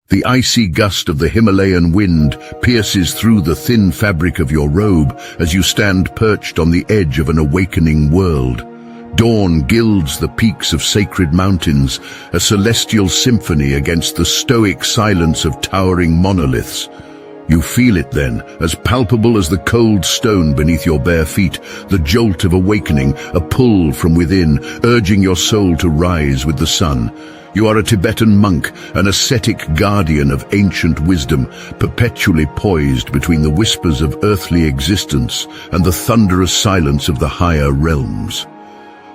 The icy gust of the Himalayan wind pierces through the thin fabric of your robe as you stand perched on the edge of an awakening world. Dawn gilds the peaks of sacred mountains, a celestial symphony against the stoic silence of towering monoliths. You feel it then, as palpable as the cold stone beneath your bare feet, the jolt of awakening, a pull from within, urging your soul to rise with the sun. You are a Tibetan monk, an ascetic guardian of ancient wisdom, perpetually poised between the whispers of earthly existence and the thunderous silence of the higher realms.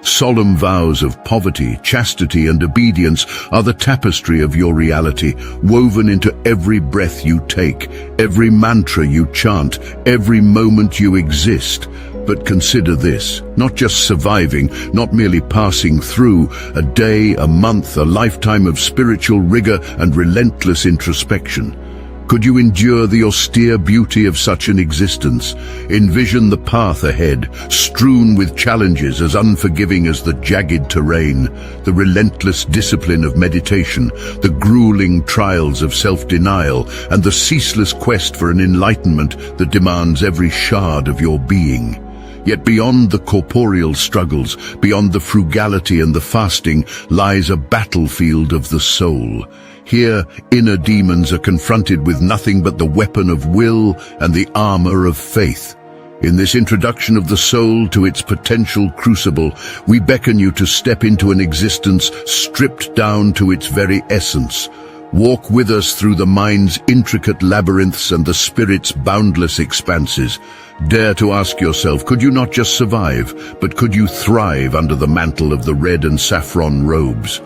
Solemn vows of poverty, chastity, and obedience are the tapestry of your reality, woven into every breath you take, every mantra you chant, every moment you exist. But consider this, not just surviving, not merely passing through, a day, a month, a lifetime of spiritual rigor and relentless introspection. Could you endure the austere beauty of such an existence? Envision the path ahead, strewn with challenges as unforgiving as the jagged terrain, the relentless discipline of meditation, the grueling trials of self-denial, and the ceaseless quest for an enlightenment that demands every shard of your being. Yet beyond the corporeal struggles, beyond the frugality and the fasting, lies a battlefield of the soul. Here, inner demons are confronted with nothing but the weapon of will and the armor of faith. In this introduction of the soul to its potential crucible, we beckon you to step into an existence stripped down to its very essence. Walk with us through the mind's intricate labyrinths and the spirit's boundless expanses. Dare to ask yourself, could you not just survive, but could you thrive under the mantle of the red and saffron robes?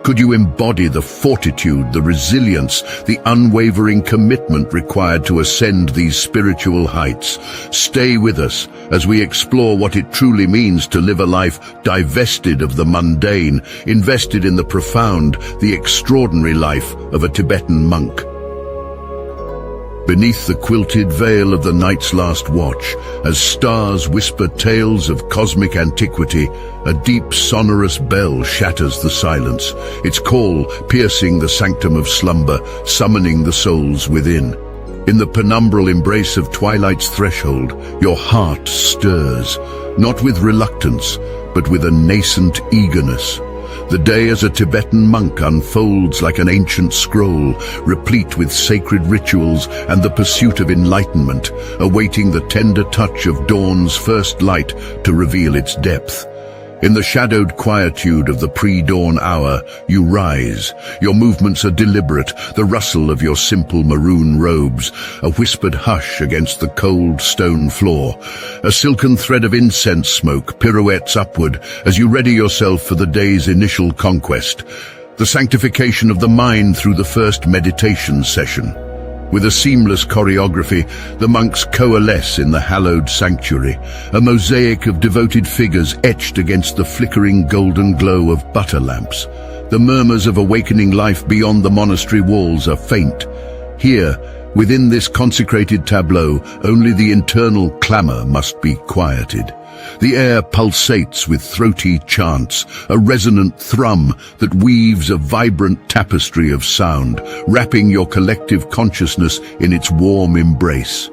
Could you embody the fortitude, the resilience, the unwavering commitment required to ascend these spiritual heights? Stay with us as we explore what it truly means to live a life divested of the mundane, invested in the profound, the extraordinary life of a Tibetan monk. Beneath the quilted veil of the night's last watch, as stars whisper tales of cosmic antiquity, a deep sonorous bell shatters the silence, its call piercing the sanctum of slumber, summoning the souls within. In the penumbral embrace of twilight's threshold, your heart stirs, not with reluctance, but with a nascent eagerness. The day as a Tibetan monk unfolds like an ancient scroll, replete with sacred rituals and the pursuit of enlightenment, awaiting the tender touch of dawn's first light to reveal its depth. In the shadowed quietude of the pre-dawn hour, you rise. Your movements are deliberate, the rustle of your simple maroon robes, a whispered hush against the cold stone floor. A silken thread of incense smoke pirouettes upward as you ready yourself for the day's initial conquest. The sanctification of the mind through the first meditation session. With a seamless choreography, the monks coalesce in the hallowed sanctuary, a mosaic of devoted figures etched against the flickering golden glow of butter lamps. The murmurs of awakening life beyond the monastery walls are faint. Here, within this consecrated tableau, only the internal clamor must be quieted. The air pulsates with throaty chants, a resonant thrum that weaves a vibrant tapestry of sound, wrapping your collective consciousness in its warm embrace.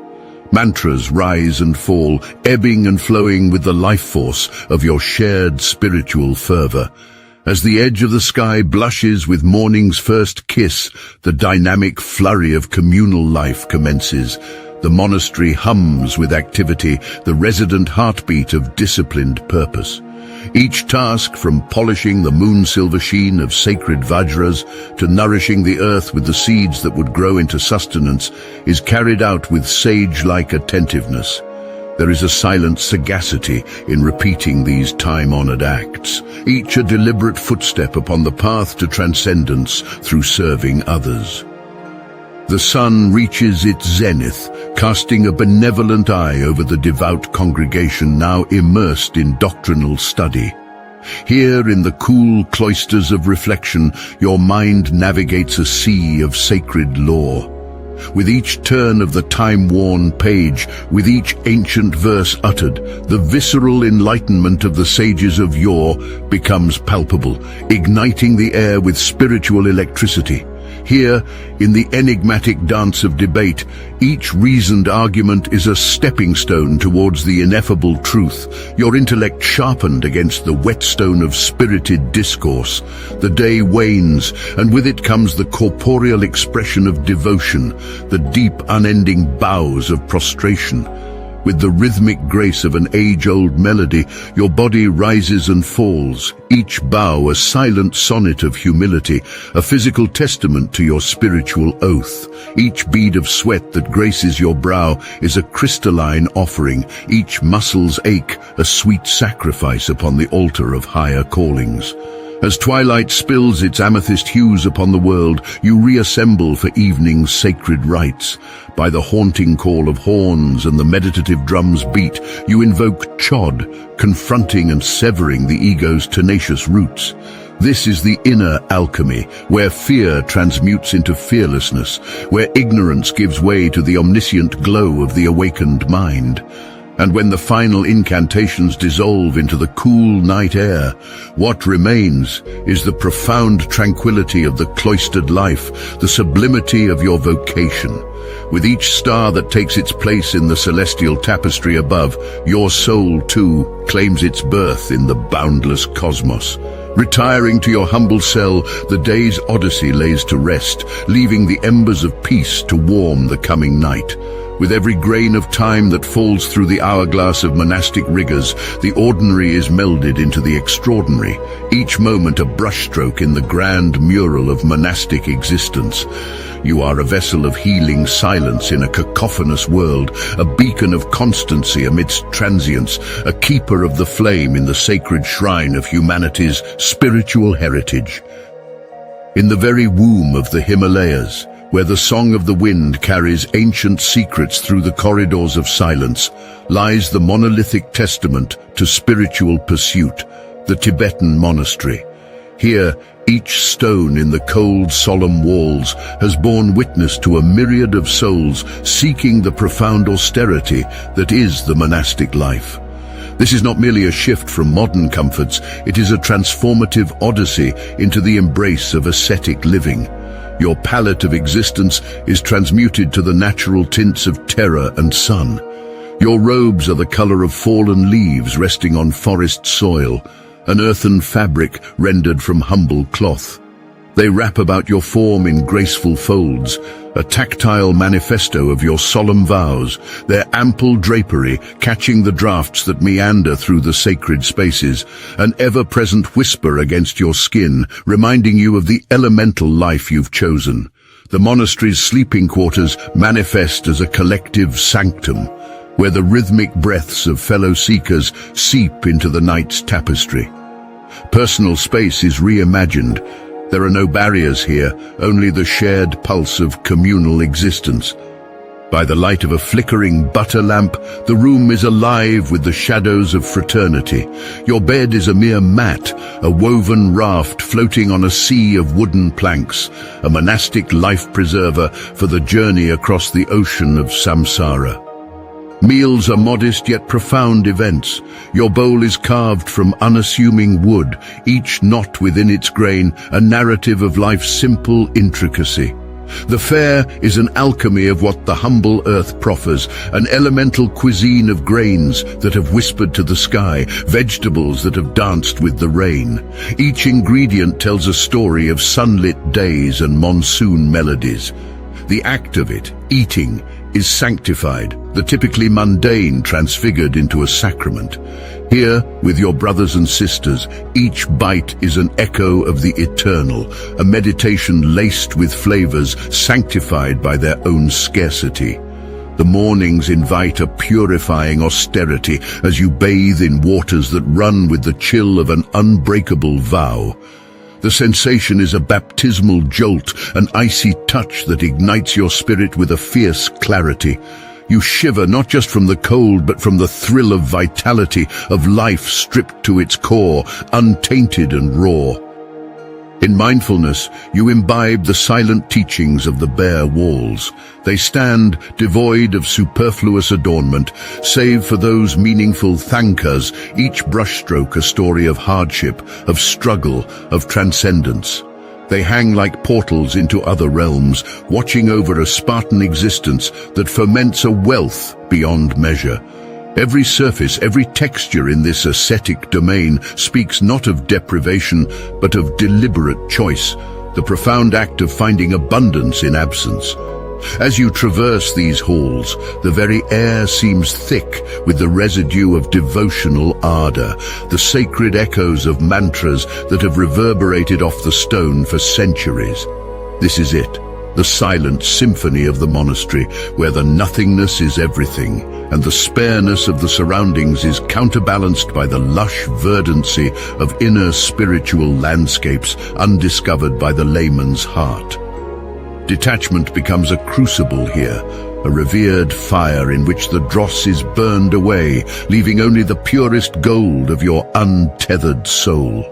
Mantras rise and fall, ebbing and flowing with the life force of your shared spiritual fervor. As the edge of the sky blushes with morning's first kiss, the dynamic flurry of communal life commences. The monastery hums with activity, the resident heartbeat of disciplined purpose. Each task, from polishing the moon-silver sheen of sacred vajras to nourishing the earth with the seeds that would grow into sustenance, is carried out with sage-like attentiveness. There is a silent sagacity in repeating these time-honored acts, each a deliberate footstep upon the path to transcendence through serving others. The sun reaches its zenith, casting a benevolent eye over the devout congregation now immersed in doctrinal study. Here, in the cool cloisters of reflection, your mind navigates a sea of sacred lore. With each turn of the time-worn page, with each ancient verse uttered, the visceral enlightenment of the sages of yore becomes palpable, igniting the air with spiritual electricity. Here, in the enigmatic dance of debate, each reasoned argument is a stepping stone towards the ineffable truth, your intellect sharpened against the whetstone of spirited discourse. The day wanes, and with it comes the corporeal expression of devotion, the deep, unending bows of prostration. With the rhythmic grace of an age-old melody, your body rises and falls, each bow a silent sonnet of humility, a physical testament to your spiritual oath. Each bead of sweat that graces your brow is a crystalline offering, each muscle's ache a sweet sacrifice upon the altar of higher callings. As twilight spills its amethyst hues upon the world, you reassemble for evening's sacred rites. By the haunting call of horns and the meditative drum's beat, you invoke Chod, confronting and severing the ego's tenacious roots. This is the inner alchemy, where fear transmutes into fearlessness, where ignorance gives way to the omniscient glow of the awakened mind. And when the final incantations dissolve into the cool night air, what remains is the profound tranquility of the cloistered life, the sublimity of your vocation. With each star that takes its place in the celestial tapestry above, your soul, too, claims its birth in the boundless cosmos. Retiring to your humble cell, the day's odyssey lays to rest, leaving the embers of peace to warm the coming night. With every grain of time that falls through the hourglass of monastic rigors, the ordinary is melded into the extraordinary, each moment a brushstroke in the grand mural of monastic existence. You are a vessel of healing silence in a cacophonous world, a beacon of constancy amidst transience, a keeper of the flame in the sacred shrine of humanity's spiritual heritage. In the very womb of the Himalayas, where the song of the wind carries ancient secrets through the corridors of silence, lies the monolithic testament to spiritual pursuit, the Tibetan monastery. Here, each stone in the cold, solemn walls has borne witness to a myriad of souls seeking the profound austerity that is the monastic life. This is not merely a shift from modern comforts, it is a transformative odyssey into the embrace of ascetic living. Your palette of existence is transmuted to the natural tints of terror and sun. Your robes are the color of fallen leaves resting on forest soil, an earthen fabric rendered from humble cloth. They wrap about your form in graceful folds, a tactile manifesto of your solemn vows, their ample drapery catching the drafts that meander through the sacred spaces, an ever-present whisper against your skin, reminding you of the elemental life you've chosen. The monastery's sleeping quarters manifest as a collective sanctum, where the rhythmic breaths of fellow seekers seep into the night's tapestry. Personal space is reimagined. There are no barriers here, only the shared pulse of communal existence. By the light of a flickering butter lamp, the room is alive with the shadows of fraternity. Your bed is a mere mat, a woven raft floating on a sea of wooden planks, a monastic life preserver for the journey across the ocean of samsara. Meals are modest yet profound events. Your bowl is carved from unassuming wood, each knot within its grain a narrative of life's simple intricacy. The fare is an alchemy of what the humble earth proffers, an elemental cuisine of grains that have whispered to the sky, vegetables that have danced with the rain. Each ingredient tells a story of sunlit days and monsoon melodies. The act of it, eating, is sanctified, the typically mundane transfigured into a sacrament. Here, with your brothers and sisters, each bite is an echo of the eternal, a meditation laced with flavors sanctified by their own scarcity. The mornings invite a purifying austerity as you bathe in waters that run with the chill of an unbreakable vow. The sensation is a baptismal jolt, an icy touch that ignites your spirit with a fierce clarity. You shiver not just from the cold, but from the thrill of vitality, of life stripped to its core, untainted and raw. In mindfulness, you imbibe the silent teachings of the bare walls. They stand devoid of superfluous adornment, save for those meaningful thankas, each brushstroke a story of hardship, of struggle, of transcendence. They hang like portals into other realms, watching over a Spartan existence that ferments a wealth beyond measure. Every surface, every texture in this ascetic domain speaks not of deprivation, but of deliberate choice, the profound act of finding abundance in absence. As you traverse these halls, the very air seems thick with the residue of devotional ardor, the sacred echoes of mantras that have reverberated off the stone for centuries. This is it, the silent symphony of the monastery, where the nothingness is everything, and the spareness of the surroundings is counterbalanced by the lush verdancy of inner spiritual landscapes undiscovered by the layman's heart. Detachment becomes a crucible here, a revered fire in which the dross is burned away, leaving only the purest gold of your untethered soul.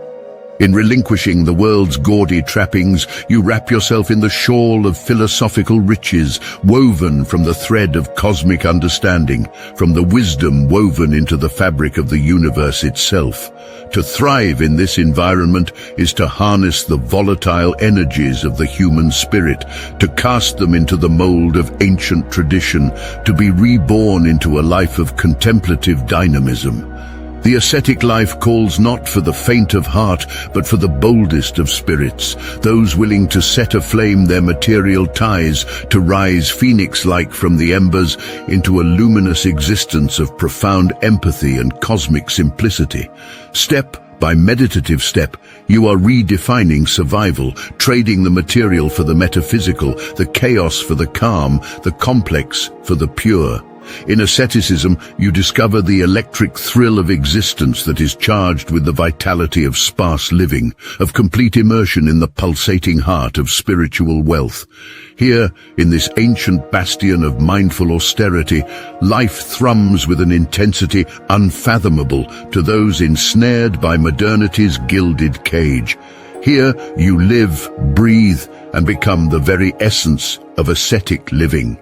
In relinquishing the world's gaudy trappings, you wrap yourself in the shawl of philosophical riches, woven from the thread of cosmic understanding, from the wisdom woven into the fabric of the universe itself. To thrive in this environment is to harness the volatile energies of the human spirit, to cast them into the mold of ancient tradition, to be reborn into a life of contemplative dynamism. The ascetic life calls not for the faint of heart, but for the boldest of spirits, those willing to set aflame their material ties, to rise phoenix-like from the embers into a luminous existence of profound empathy and cosmic simplicity. Step by meditative step, you are redefining survival, trading the material for the metaphysical, the chaos for the calm, the complex for the pure. In asceticism, you discover the electric thrill of existence that is charged with the vitality of sparse living, of complete immersion in the pulsating heart of spiritual wealth. Here, in this ancient bastion of mindful austerity, life thrums with an intensity unfathomable to those ensnared by modernity's gilded cage. Here, you live, breathe, and become the very essence of ascetic living.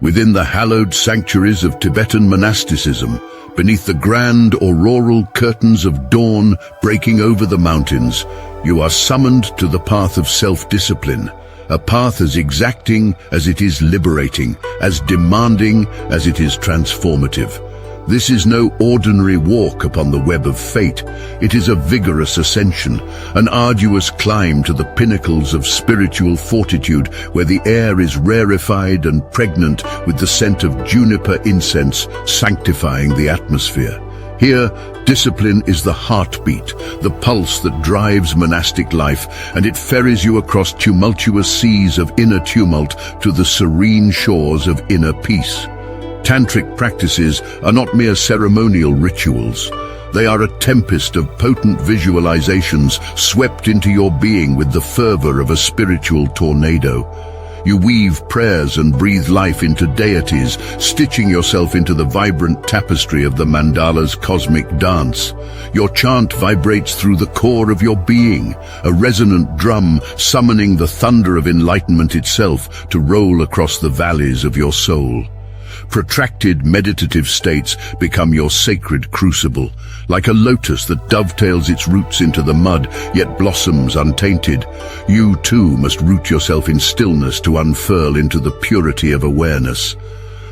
Within the hallowed sanctuaries of Tibetan monasticism, beneath the grand auroral curtains of dawn breaking over the mountains, you are summoned to the path of self-discipline, a path as exacting as it is liberating, as demanding as it is transformative. This is no ordinary walk upon the web of fate. It is a vigorous ascension, an arduous climb to the pinnacles of spiritual fortitude where the air is rarefied and pregnant with the scent of juniper incense sanctifying the atmosphere. Here, discipline is the heartbeat, the pulse that drives monastic life, and it ferries you across tumultuous seas of inner tumult to the serene shores of inner peace. Tantric practices are not mere ceremonial rituals. They are a tempest of potent visualizations swept into your being with the fervor of a spiritual tornado. You weave prayers and breathe life into deities, stitching yourself into the vibrant tapestry of the mandala's cosmic dance. Your chant vibrates through the core of your being, a resonant drum summoning the thunder of enlightenment itself to roll across the valleys of your soul. Protracted meditative states become your sacred crucible, like a lotus that dovetails its roots into the mud, yet blossoms untainted. You too must root yourself in stillness to unfurl into the purity of awareness.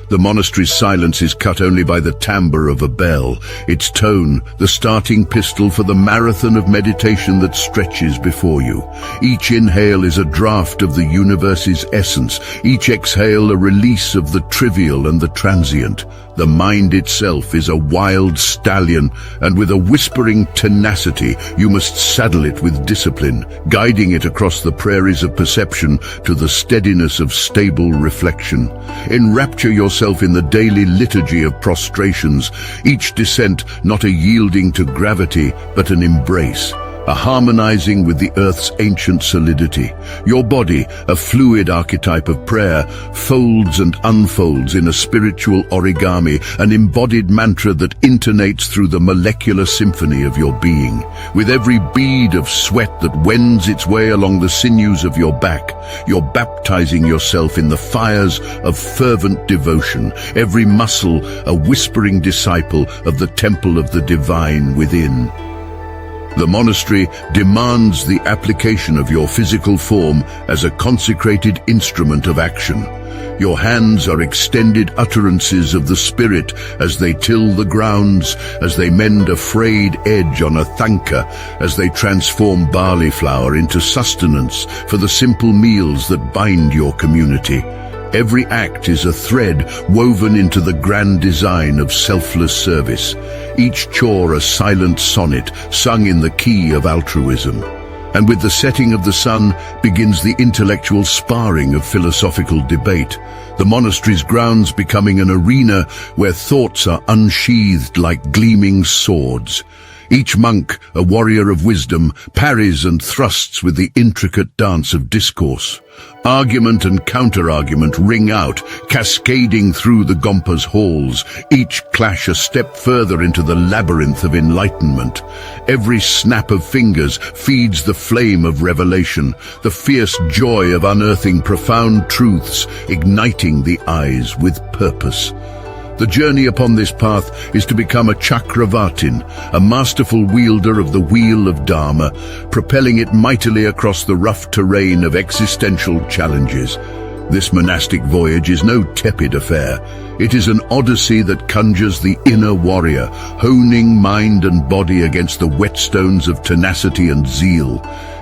The monastery's silence is cut only by the timbre of a bell, its tone the starting pistol for the marathon of meditation that stretches before you. Each inhale is a draught of the universe's essence, each exhale a release of the trivial and the transient. The mind itself is a wild stallion, and with a whispering tenacity you must saddle it with discipline, guiding it across the prairies of perception to the steadiness of stable reflection. Enrapture yourself in the daily liturgy of prostrations, each descent not a yielding to gravity, but an embrace, a harmonizing with the earth's ancient solidity. Your body, a fluid archetype of prayer, folds and unfolds in a spiritual origami, an embodied mantra that intonates through the molecular symphony of your being. With every bead of sweat that wends its way along the sinews of your back, you're baptizing yourself in the fires of fervent devotion, every muscle a whispering disciple of the temple of the divine within. The monastery demands the application of your physical form as a consecrated instrument of action. Your hands are extended utterances of the spirit as they till the grounds, as they mend a frayed edge on a thanka, as they transform barley flour into sustenance for the simple meals that bind your community. Every act is a thread woven into the grand design of selfless service, each chore a silent sonnet sung in the key of altruism. And with the setting of the sun begins the intellectual sparring of philosophical debate, the monastery's grounds becoming an arena where thoughts are unsheathed like gleaming swords. Each monk, a warrior of wisdom, parries and thrusts with the intricate dance of discourse. Argument and counter-argument ring out, cascading through the Gompa's halls, each clash a step further into the labyrinth of enlightenment. Every snap of fingers feeds the flame of revelation, the fierce joy of unearthing profound truths, igniting the eyes with purpose. The journey upon this path is to become a chakravartin, a masterful wielder of the wheel of Dharma, propelling it mightily across the rough terrain of existential challenges. This monastic voyage is no tepid affair. It is an odyssey that conjures the inner warrior, honing mind and body against the whetstones of tenacity and zeal.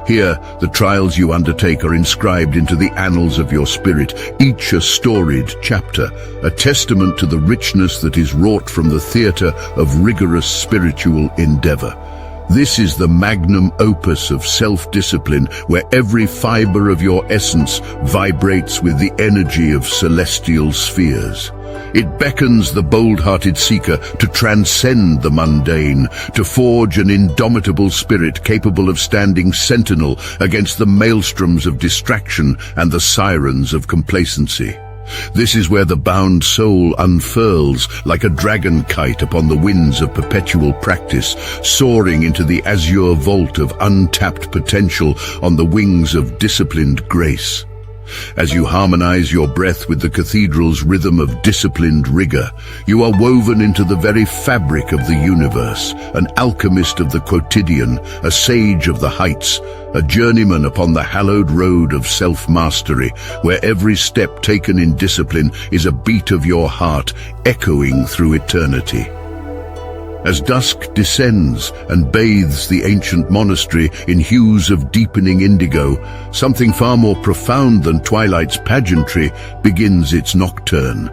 Here, the trials you undertake are inscribed into the annals of your spirit, each a storied chapter, a testament to the richness that is wrought from the theatre of rigorous spiritual endeavor. This is the magnum opus of self-discipline, where every fiber of your essence vibrates with the energy of celestial spheres. It beckons the bold-hearted seeker to transcend the mundane, to forge an indomitable spirit capable of standing sentinel against the maelstroms of distraction and the sirens of complacency. This is where the bound soul unfurls like a dragon kite upon the winds of perpetual practice, soaring into the azure vault of untapped potential on the wings of disciplined grace. As you harmonize your breath with the cathedral's rhythm of disciplined rigor, you are woven into the very fabric of the universe, an alchemist of the quotidian, a sage of the heights, a journeyman upon the hallowed road of self-mastery, where every step taken in discipline is a beat of your heart echoing through eternity. As dusk descends and bathes the ancient monastery in hues of deepening indigo, something far more profound than twilight's pageantry begins its nocturne.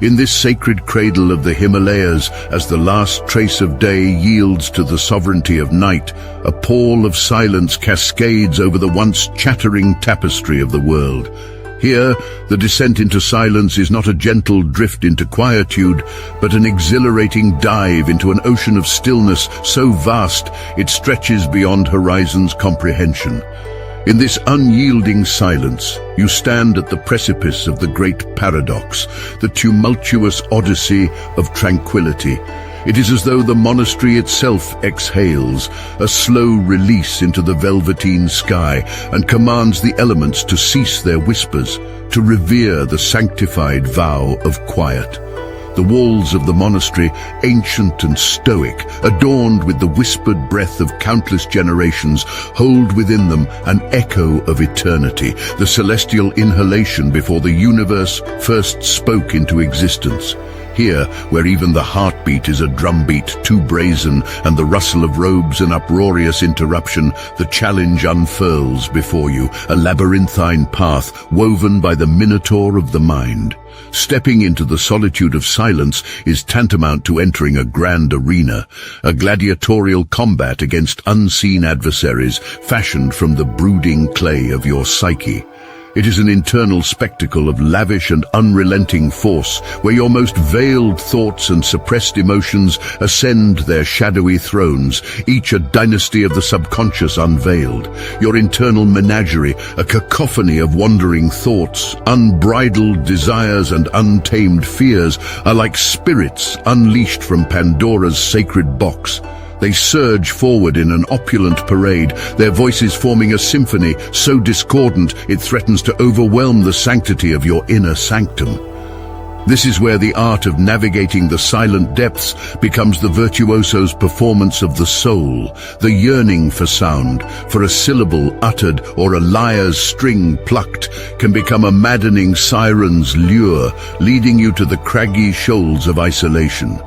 In this sacred cradle of the Himalayas, as the last trace of day yields to the sovereignty of night, a pall of silence cascades over the once chattering tapestry of the world. Here, the descent into silence is not a gentle drift into quietude, but an exhilarating dive into an ocean of stillness so vast it stretches beyond horizon's comprehension. In this unyielding silence, you stand at the precipice of the great paradox, the tumultuous odyssey of tranquility. It is as though the monastery itself exhales, a slow release into the velveteen sky, and commands the elements to cease their whispers, to revere the sanctified vow of quiet. The walls of the monastery, ancient and stoic, adorned with the whispered breath of countless generations, hold within them an echo of eternity, the celestial inhalation before the universe first spoke into existence. Here, where even the heartbeat is a drumbeat too brazen and the rustle of robes an uproarious interruption, the challenge unfurls before you, a labyrinthine path woven by the minotaur of the mind. Stepping into the solitude of silence is tantamount to entering a grand arena, a gladiatorial combat against unseen adversaries fashioned from the brooding clay of your psyche. It is an internal spectacle of lavish and unrelenting force, where your most veiled thoughts and suppressed emotions ascend their shadowy thrones, each a dynasty of the subconscious unveiled. Your internal menagerie, a cacophony of wandering thoughts, unbridled desires and untamed fears, are like spirits unleashed from Pandora's sacred box. They surge forward in an opulent parade, their voices forming a symphony so discordant it threatens to overwhelm the sanctity of your inner sanctum. This is where the art of navigating the silent depths becomes the virtuoso's performance of the soul, the yearning for sound, for a syllable uttered or a lyre's string plucked, can become a maddening siren's lure, leading you to the craggy shoals of isolation.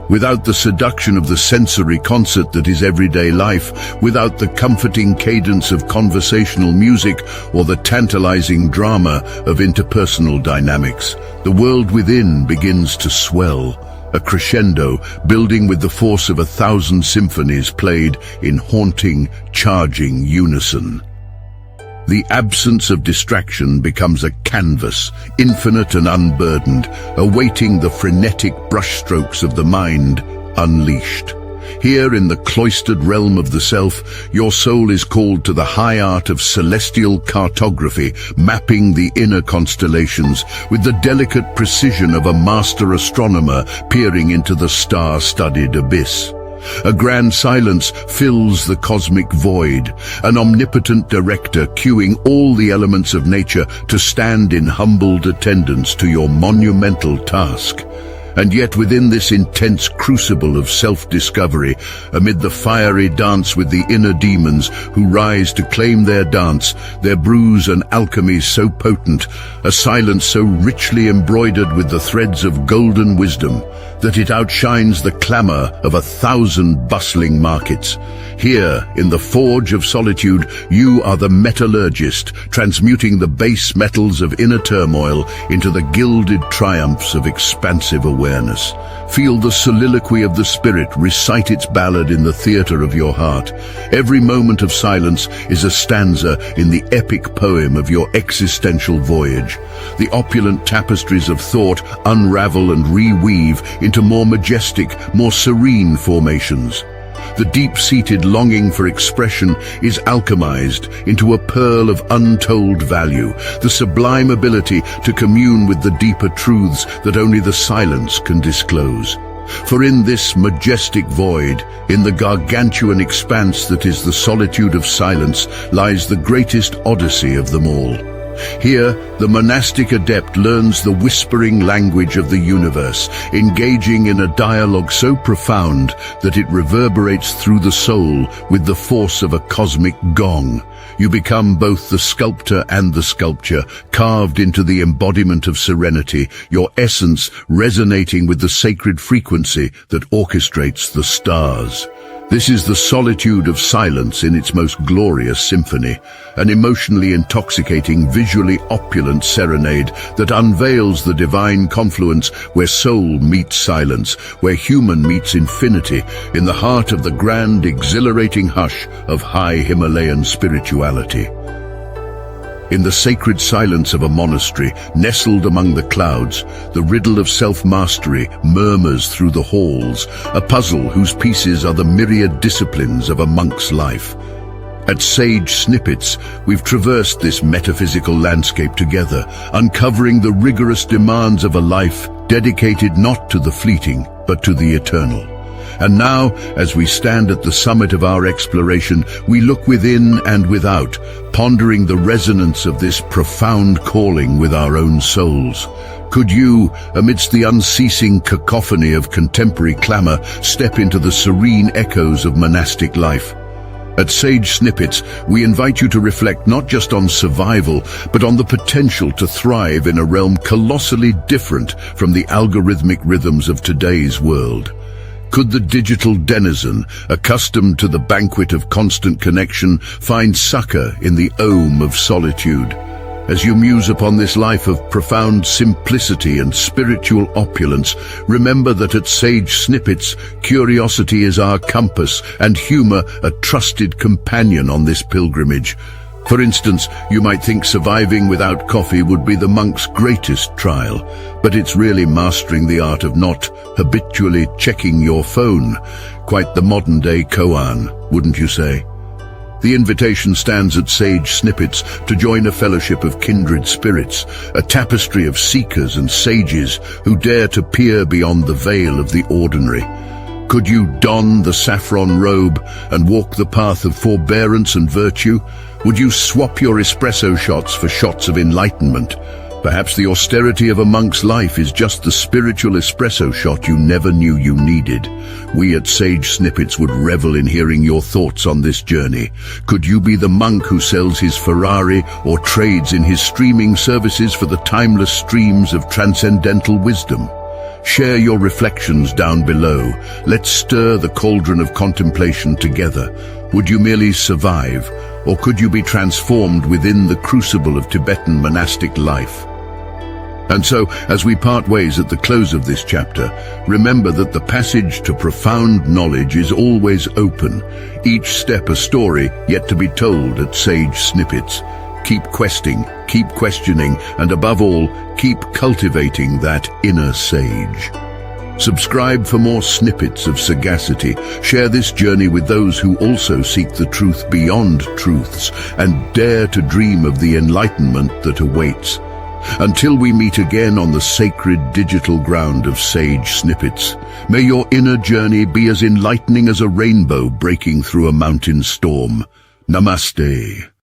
Without the seduction of the sensory concert that is everyday life, without the comforting cadence of conversational music or the tantalizing drama of interpersonal dynamics, the world within begins to swell, a crescendo building with the force of 1,000 symphonies played in haunting, charging unison. The absence of distraction becomes a canvas, infinite and unburdened, awaiting the frenetic brushstrokes of the mind, unleashed. Here in the cloistered realm of the self, your soul is called to the high art of celestial cartography, mapping the inner constellations with the delicate precision of a master astronomer peering into the star-studded abyss. A grand silence fills the cosmic void, an omnipotent director cueing all the elements of nature to stand in humbled attendance to your monumental task. And yet within this intense crucible of self-discovery, amid the fiery dance with the inner demons who rise to claim their dance, their brews and alchemies so potent, a silence so richly embroidered with the threads of golden wisdom, that it outshines the clamor of 1,000 bustling markets. Here, in the forge of solitude, you are the metallurgist, transmuting the base metals of inner turmoil into the gilded triumphs of expansive awareness. Feel the soliloquy of the spirit recite its ballad in the theater of your heart. Every moment of silence is a stanza in the epic poem of your existential voyage. The opulent tapestries of thought unravel and reweave into more majestic, more serene formations. The deep-seated longing for expression is alchemized into a pearl of untold value, the sublime ability to commune with the deeper truths that only the silence can disclose. For in this majestic void, in the gargantuan expanse that is the solitude of silence, lies the greatest odyssey of them all. Here, the monastic adept learns the whispering language of the universe, engaging in a dialogue so profound that it reverberates through the soul with the force of a cosmic gong. You become both the sculptor and the sculpture, carved into the embodiment of serenity, your essence resonating with the sacred frequency that orchestrates the stars. This is the solitude of silence in its most glorious symphony, an emotionally intoxicating, visually opulent serenade that unveils the divine confluence where soul meets silence, where human meets infinity, in the heart of the grand, exhilarating hush of high Himalayan spirituality. In the sacred silence of a monastery, nestled among the clouds, the riddle of self-mastery murmurs through the halls, a puzzle whose pieces are the myriad disciplines of a monk's life. At Sage Snippets, we've traversed this metaphysical landscape together, uncovering the rigorous demands of a life dedicated not to the fleeting, but to the eternal. And now, as we stand at the summit of our exploration, we look within and without, pondering the resonance of this profound calling with our own souls. Could you, amidst the unceasing cacophony of contemporary clamor, step into the serene echoes of monastic life? At Sage Snippets, we invite you to reflect not just on survival, but on the potential to thrive in a realm colossally different from the algorithmic rhythms of today's world. Could the digital denizen, accustomed to the banquet of constant connection, find succor in the ohm of solitude? As you muse upon this life of profound simplicity and spiritual opulence, remember that at Sage Snippets, curiosity is our compass and humor a trusted companion on this pilgrimage. For instance, you might think surviving without coffee would be the monk's greatest trial, but it's really mastering the art of not habitually checking your phone. Quite the modern-day koan, wouldn't you say? The invitation stands at Sage Snippets to join a fellowship of kindred spirits, a tapestry of seekers and sages who dare to peer beyond the veil of the ordinary. Could you don the saffron robe and walk the path of forbearance and virtue? Would you swap your espresso shots for shots of enlightenment? Perhaps the austerity of a monk's life is just the spiritual espresso shot you never knew you needed. We at Sage Snippets would revel in hearing your thoughts on this journey. Could you be the monk who sells his Ferrari or trades in his streaming services for the timeless streams of transcendental wisdom? Share your reflections down below. Let's stir the cauldron of contemplation together. Would you merely survive, or could you be transformed within the crucible of Tibetan monastic life? And so, as we part ways at the close of this chapter, remember that the passage to profound knowledge is always open, each step a story yet to be told at Sage Snippets. Keep questing, keep questioning, and above all, keep cultivating that inner sage. Subscribe for more snippets of sagacity. Share this journey with those who also seek the truth beyond truths and dare to dream of the enlightenment that awaits. Until we meet again on the sacred digital ground of Sage Snippets, may your inner journey be as enlightening as a rainbow breaking through a mountain storm. Namaste.